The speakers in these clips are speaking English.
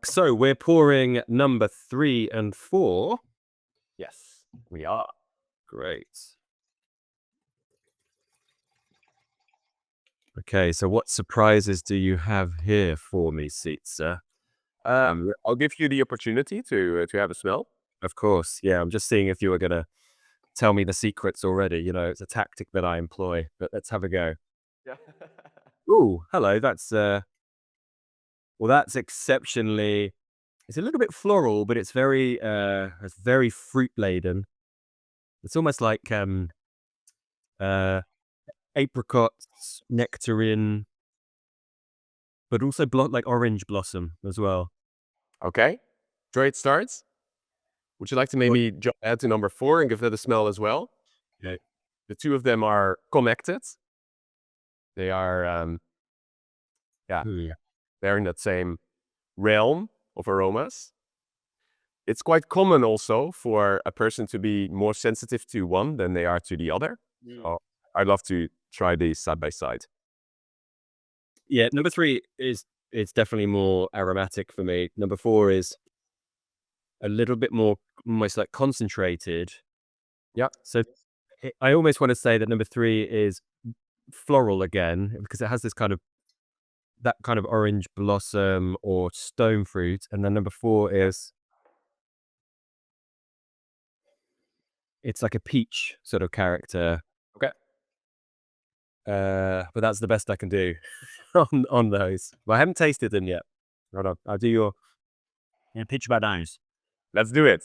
So we're pouring number 3 and 4. Yes, we are. Great. Okay, so what surprises do you have here for me, Sietze? I'll give you the opportunity to have a smell. Of course, yeah, I'm just seeing if you were going to tell me the secrets already. You know, it's a tactic that I employ, but let's have a go. Yeah. Ooh, hello, that's exceptionally, it's a little bit floral, but it's very fruit laden. It's almost like, uh, apricots, nectarine, but also like orange blossom as well. Okay, great starts. Would you like to maybe jump ahead to number 4 and give that a smell as well? Okay. The two of them are connected. They are, Hmm. they're in that same realm of aromas. It's quite common also for a person to be more sensitive to one than they are to the other. So I'd love to try these side by side. Yeah, number 3 is it's definitely more aromatic for me. Number 4 is a little bit more almost like concentrated. Yeah. So I almost want to say that number 3 is floral again because it has this kind of that kind of orange blossom or stone fruit, and then number 4 is it's like a peach sort of character. Okay. But that's the best I can do on those. But I haven't tasted them yet. Hold on, I'll do your pitch by nose. Let's do it.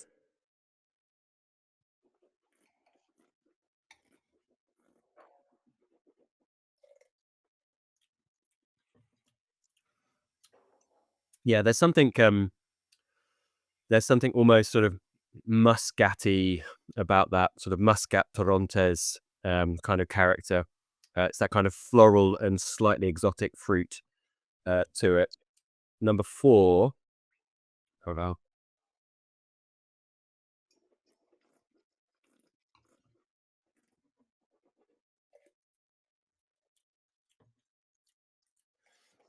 Yeah, there's something almost sort of muscatty about that sort of Muscat Torontes kind of character. It's that kind of floral and slightly exotic fruit to it. Number 4. Hold on.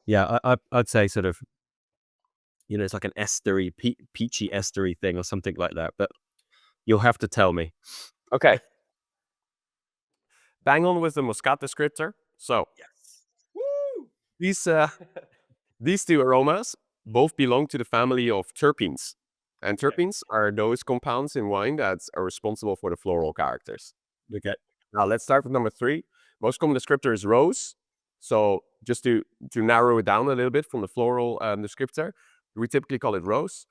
Yeah, I'd say sort of, you know, it's like an estery, peachy estery thing or something like that. But you'll have to tell me. Okay. Bang on with the Muscat descriptor. So these these two aromas both belong to the family of terpenes. And terpenes are those compounds in wine that are responsible for the floral characters. Okay. Now let's start with number 3. Most common descriptor is rose. So just to narrow it down a little bit from the floral descriptor, we typically call it rose.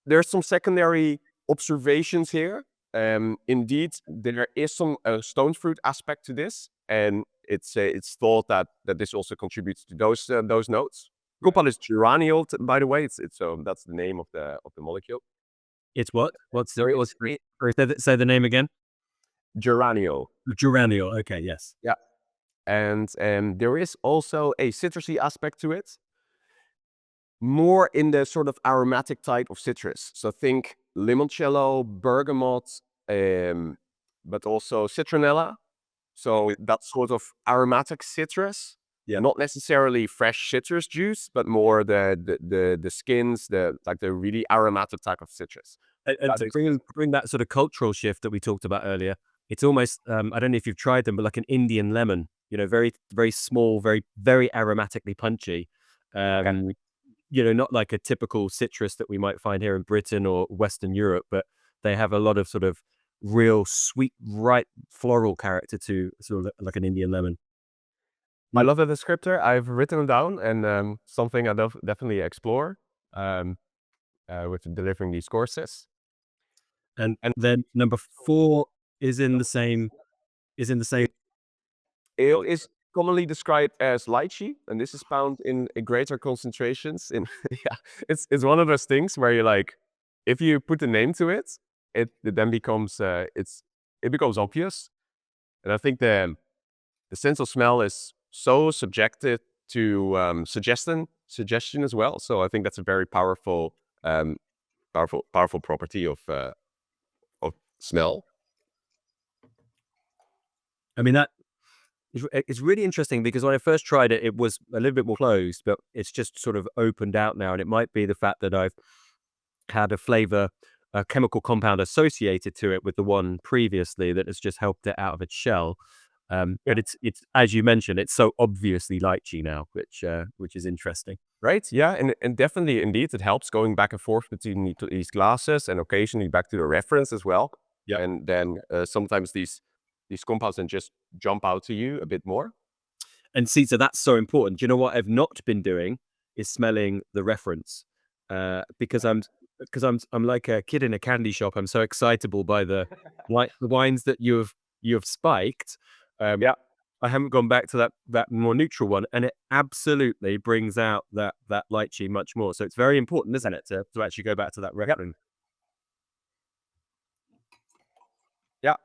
There's some secondary observations here. Indeed, there is some stone fruit aspect to this, and it's thought that this also contributes to those notes. Compound is geraniol, by the way. It's that's the name of the molecule. It's what? There is Say the name again? geraniol. Geraniol. Okay, yes. Yeah, and there is also a citrusy aspect to it, more in the sort of aromatic type of citrus. So think limoncello, bergamot, but also citronella. So that sort of aromatic citrus. Yeah. Not necessarily fresh citrus juice, but more the skins, the really aromatic type of citrus. And to bring that sort of cultural shift that we talked about earlier, it's almost, I don't know if you've tried them, but like an Indian lemon, you know, very, very small, very, very aromatically punchy. You know, not like a typical citrus that we might find here in Britain or Western Europe, but they have a lot of sort of real sweet, ripe floral character to sort of like an Indian lemon. I love the descriptor. I've written it down, and something I definitely explore with delivering these courses. And then number 4 is in the same. Ale is commonly described as lychee, and this is found in greater concentrations. In yeah, it's one of those things where you like, if you put a name to it, it then becomes it becomes obvious. And I think the sense of smell is so subjective to suggestion as well. So I think that's a very powerful property of smell. I mean, It's really interesting because when I first tried it, it was a little bit more closed, but it's just sort of opened out now. And it might be the fact that I've had a flavor, a chemical compound associated to it with the one previously that has just helped it out of its shell. But it's as you mentioned, it's so obviously lychee now, which is interesting. Right? Yeah, and definitely, indeed, it helps going back and forth between these glasses and occasionally back to the reference as well. Yeah. And then sometimes these compounds then just jump out to you a bit more. And see, so that's so important. Do you know what I've not been doing is smelling the reference, because I'm like a kid in a candy shop. I'm so excitable by the wines that you have spiked. Yeah. I haven't gone back to that more neutral one, and it absolutely brings out that lychee much more. So it's very important, isn't it, to actually go back to that reference? Yeah.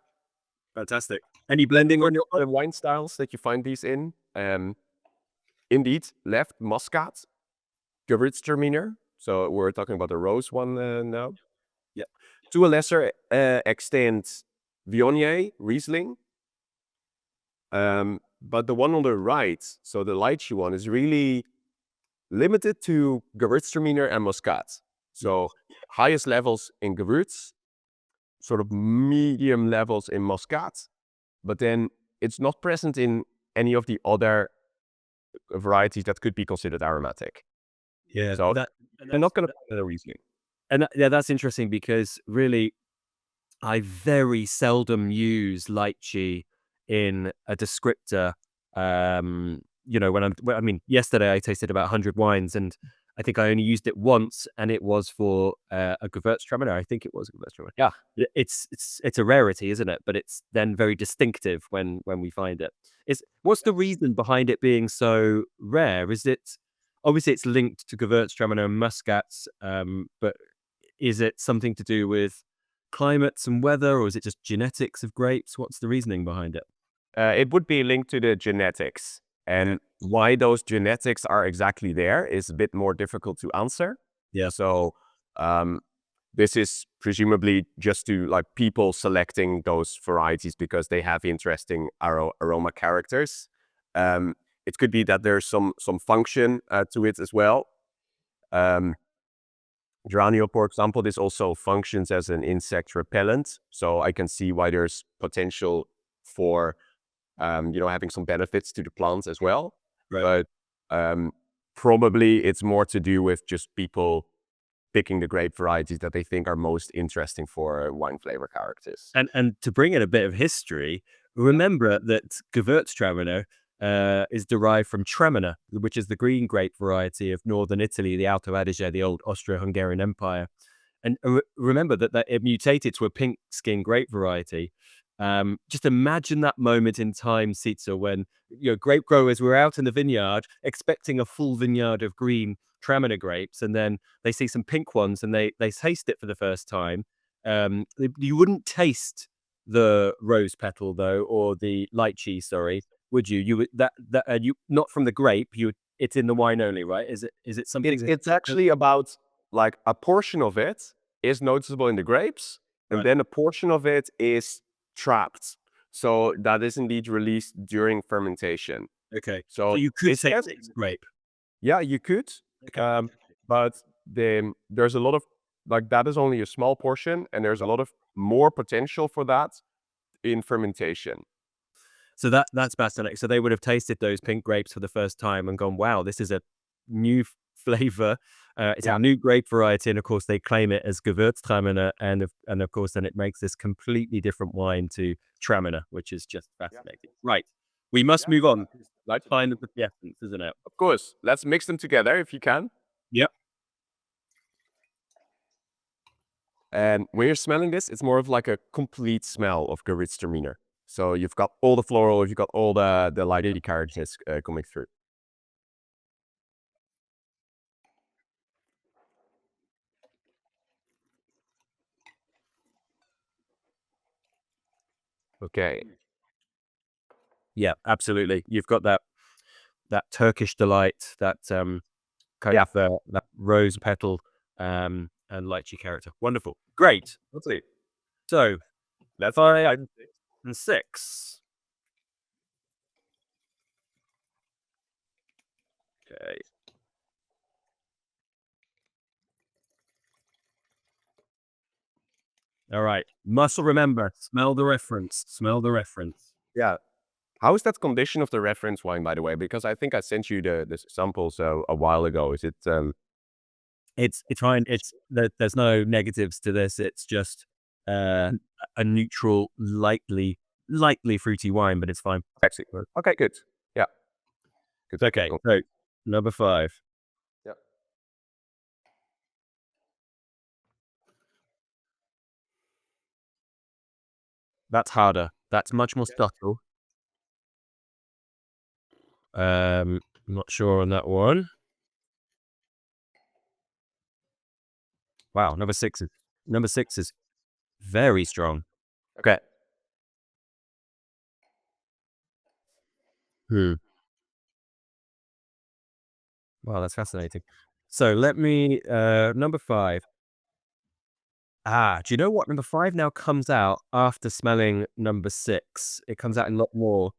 Fantastic. Any blending on your Other wine styles that you find these in, indeed, left Muscat, Gewürztraminer. So we're talking about the rose one now. Yeah. To a lesser extent, Viognier, Riesling. But the one on the right, so the lychee one, is really limited to Gewürztraminer and Muscat. So highest levels in Gewürz, sort of medium levels in Muscat, but then it's not present in any of the other varieties that could be considered aromatic. Yeah. So I'm not going to find a Riesling. And yeah, that's interesting because really, I very seldom use lychee in a descriptor. I mean, yesterday I tasted about 100 wines, and I think I only used it once, and it was for a Gewürztraminer. I think it was a Gewürztraminer. Yeah. It's a rarity, isn't it? But it's then very distinctive when we find it. What's the reason behind it being so rare? Is it obviously it's linked to Gewürztraminer and Muscats, but is it something to do with climates and weather, or is it just genetics of grapes? What's the reasoning behind it? It would be linked to the genetics. And why those genetics are exactly there is a bit more difficult to answer. Yeah. So this is presumably just to like people selecting those varieties because they have interesting aroma characters. It could be that there's some function to it as well. Geraniol, for example, this also functions as an insect repellent. So I can see why there's potential for, having some benefits to the plants as well. Right. But probably it's more to do with just people picking the grape varieties that they think are most interesting for wine flavor characters. And to bring in a bit of history, remember that Gewürztraminer is derived from Tremina, which is the green grape variety of northern Italy, the Alto Adige, the old Austro-Hungarian Empire. And remember that it mutated to a pink skin grape variety. Just imagine that moment in time, Sietze, when grape growers were out in the vineyard expecting a full vineyard of green Traminer grapes, and then they see some pink ones and they taste it for the first time. You wouldn't taste the rose petal though, or the lychee, sorry, would you? You would you not from the grape. It's in the wine only, right? Is it something? It's actually about like a portion of it is noticeable in the grapes, and Right. then a portion of it is trapped. So that is indeed released during fermentation. Okay. So So you could it's say yes, it's grape. yeah, you could, Okay. but there's a lot of like that is only a small portion, and there's a lot of more potential for that in fermentation. So that's fascinating. So they would have tasted those pink grapes for the first time and gone, "Wow, this is a new flavor. It's Yeah. a new grape variety." And of course, they claim it as Gewürztraminer, and of course, then it makes this completely different wine to Traminer, which is just fascinating. Right, we must move on. Like, Find the essence, isn't it? of course, let's mix them together if you can. Yep. And when you're smelling this, it's more of like a complete smell of Gewürztraminer. So you've got all the floral, you've got all the lighty characters coming through. Okay. Yeah, absolutely. You've got that Turkish delight, that kind Yeah. of that rose petal, and lychee character. Wonderful, great. Lovely. So That's 5 and 6. Okay. All right. Muscle remember. Smell the reference. Smell the reference. Yeah. How is that condition of the reference wine, by the way? Because I think I sent you the samples a while ago. Is it? It's fine. There's no negatives to this. It's just a neutral, lightly fruity wine, but it's fine. Actually, okay, good. Yeah. Good. Okay. So number 5. Yeah. That's harder. That's much more subtle. I'm not sure on that one. Wow, number 6 is very strong. Okay. Wow, that's fascinating. So let me number 5. Do you know what? Number 5 now comes out after smelling number 6. It comes out in a lot more.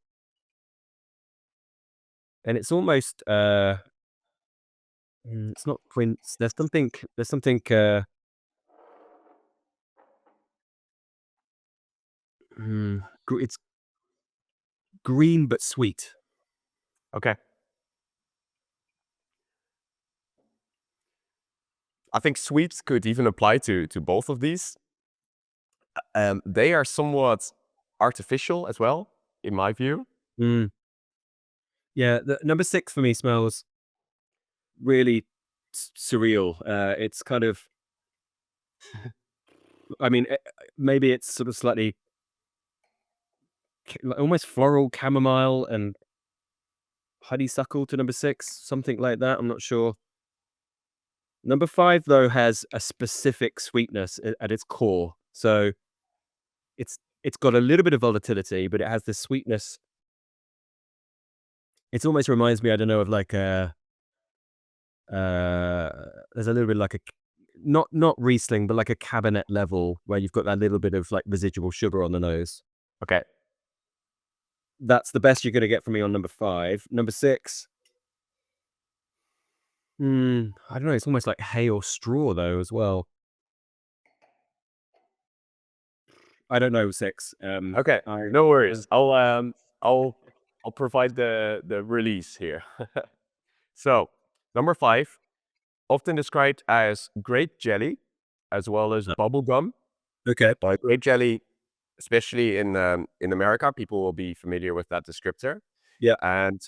And it's almost it's not quince. There's something it's green but sweet. Okay. I think sweets could even apply to both of these. They are somewhat artificial as well, in my view. Mm. Yeah, the number 6 for me smells really surreal. It's kind of I mean, maybe it's sort of slightly almost floral chamomile and honeysuckle to number 6, something like that. I'm not sure. Number 5 though has a specific sweetness at its core. So it's got a little bit of volatility, but it has this sweetness. It almost reminds me, I don't know, of like there's a little bit like not Riesling, but like a Cabernet level where you've got that little bit of like residual sugar on the nose. Okay. That's the best you're going to get from me on number 5. Number 6. I don't know. It's almost like hay or straw though as well. I don't know 6. Okay. No worries. I'll provide the release here. So number 5, often described as grape jelly, as well as bubble gum. Okay. Grape jelly, especially in America, people will be familiar with that descriptor. Yeah. And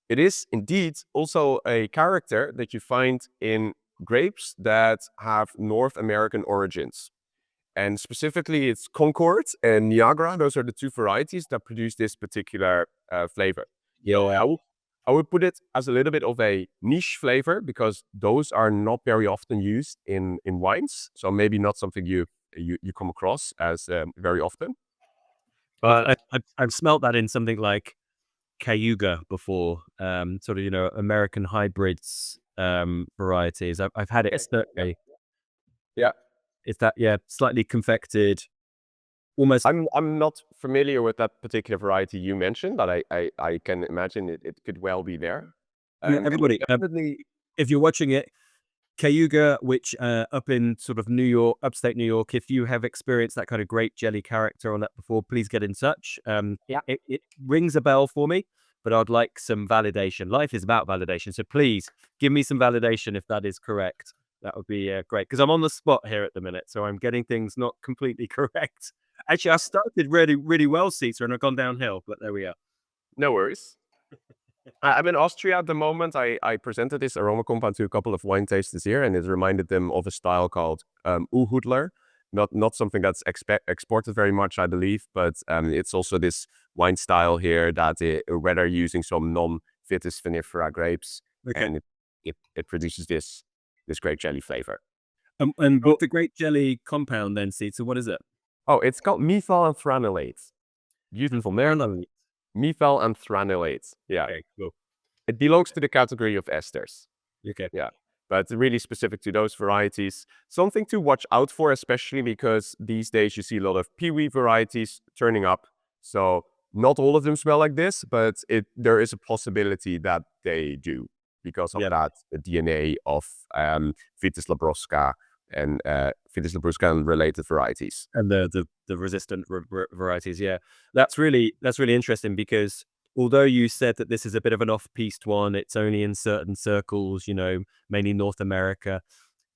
it is indeed also a character that you find in grapes that have North American origins. And specifically, it's Concord and Niagara. Those are the 2 varieties that produce this particular flavor. Yeah. I would put it as a little bit of a niche flavor because those are not very often used in wines. So maybe not something you come across as very often. But I've smelt that in something like Cayuga before, sort of, American hybrids varieties. I've had it certainly. yeah, It's that, slightly confected, almost. I'm not familiar with that particular variety you mentioned, but I can imagine it could well be there. Everybody, Definitely. if you're watching it, Cayuga, which up in sort of New York, upstate New York, if you have experienced that kind of grape jelly character on that before, please get in touch. It rings a bell for me, but I'd like some validation. Life is about validation, so please give me some validation if that is correct. That would be great, because I'm on the spot here at the minute, so I'm getting things not completely correct. Actually, I started really, really well, Sietze, and I've gone downhill, but there we are. No worries. I'm in Austria at the moment. I presented this aroma compound to a couple of wine tasters here, and it reminded them of a style called Uhudler. Not something that's exported very much, I believe, but it's also this wine style here that whether using some non-vitis vinifera grapes, and it produces this grape jelly flavor. And but the grape jelly compound then, Sietze, what is it? Oh, it's called methyl anthranilate. Beautiful name. Methyl anthranilate. Yeah. Okay, cool. It belongs to the category of esters. Okay. Yeah. But it's really specific to those varieties. Something to watch out for, especially because these days you see a lot of peewee varieties turning up. So not all of them smell like this, but there is a possibility that they do. because of that DNA of Vitis labrusca and related varieties. And the resistant varieties. Yeah, that's really interesting, because although you said that this is a bit of an off-piste one, it's only in certain circles, mainly North America,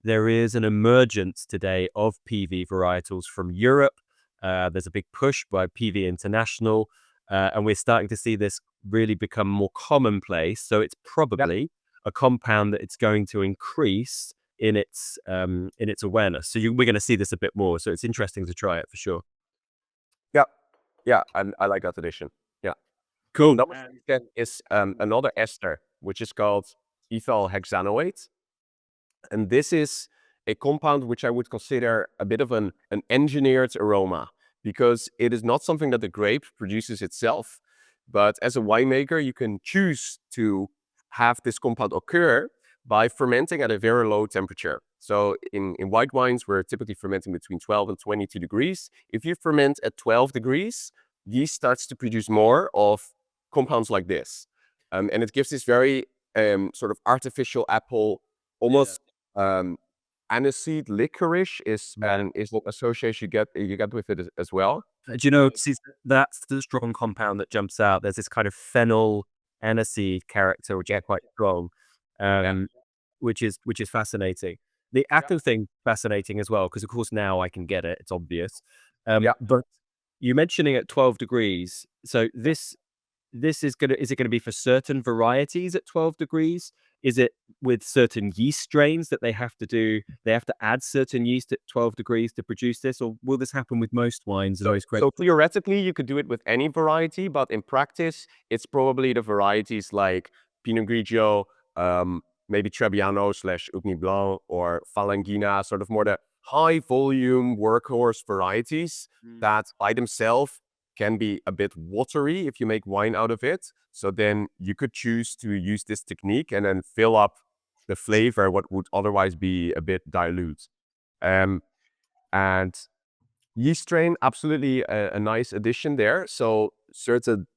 there is an emergence today of PV varietals from Europe. There's a big push by PV International, and we're starting to see this really become more commonplace. So it's probably a compound that it's going to increase in its awareness. So we're going to see this a bit more. So it's interesting to try it for sure. Yeah, I like that addition. Yeah, cool. Number 10 is another ester, which is called ethyl hexanoate. And this is a compound which I would consider a bit of an engineered aroma, because it is not something that the grape produces itself, but as a winemaker, you can choose to have this compound occur by fermenting at a very low temperature. So in white wines, we're typically fermenting between 12 and 22 degrees. If you ferment at 12 degrees, yeast starts to produce more of compounds like this. And it gives this very sort of artificial apple, almost aniseed licorice is what association you get with it as well. Do you know, see, that's the strong compound that jumps out. There's this kind of phenyl aniseed character, which is quite strong, which is fascinating. The ethyl thing, fascinating as well, because of course now I can get it. It's obvious. But you mentioning at 12 degrees. So this is it going to be for certain varieties at 12 degrees? Is it with certain yeast strains that they have to add certain yeast at 12 degrees to produce this, or will this happen with most wines? So theoretically, you could do it with any variety, but in practice, it's probably the varieties like Pinot Grigio, maybe Trebbiano / Ugni Blanc, or Falangina, sort of more the high volume workhorse varieties that by themselves can be a bit watery if you make wine out of it. So then you could choose to use this technique and then fill up the flavor, what would otherwise be a bit dilute. And yeast strain, absolutely a nice addition there. So certain,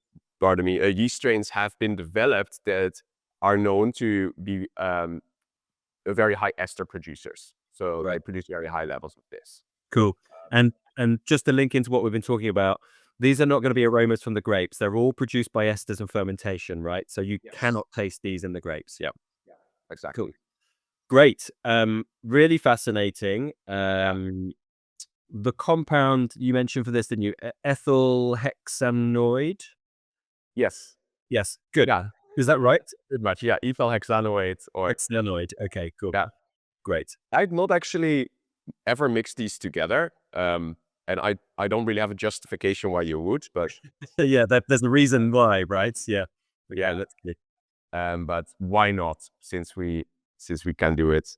yeast strains have been developed that are known to be very high ester producers. So they produce very high levels of this. Cool. And just to link into what we've been talking about, these are not going to be aromas from the grapes. They're all produced by esters and fermentation, right? So you cannot taste these in the grapes. Yeah, exactly. Cool. Great. Really fascinating. The compound you mentioned for this, didn't you? Ethyl hexanoate? Yes. Good. Yeah. Is that right? Pretty much. Yeah. Ethyl hexanoate or hexanoate. Okay, cool. Yeah. Great. I've not actually ever mixed these together. And I don't really have a justification why you would, but yeah, there's a reason why, right? Yeah. That's good. But why not? Since we can do it.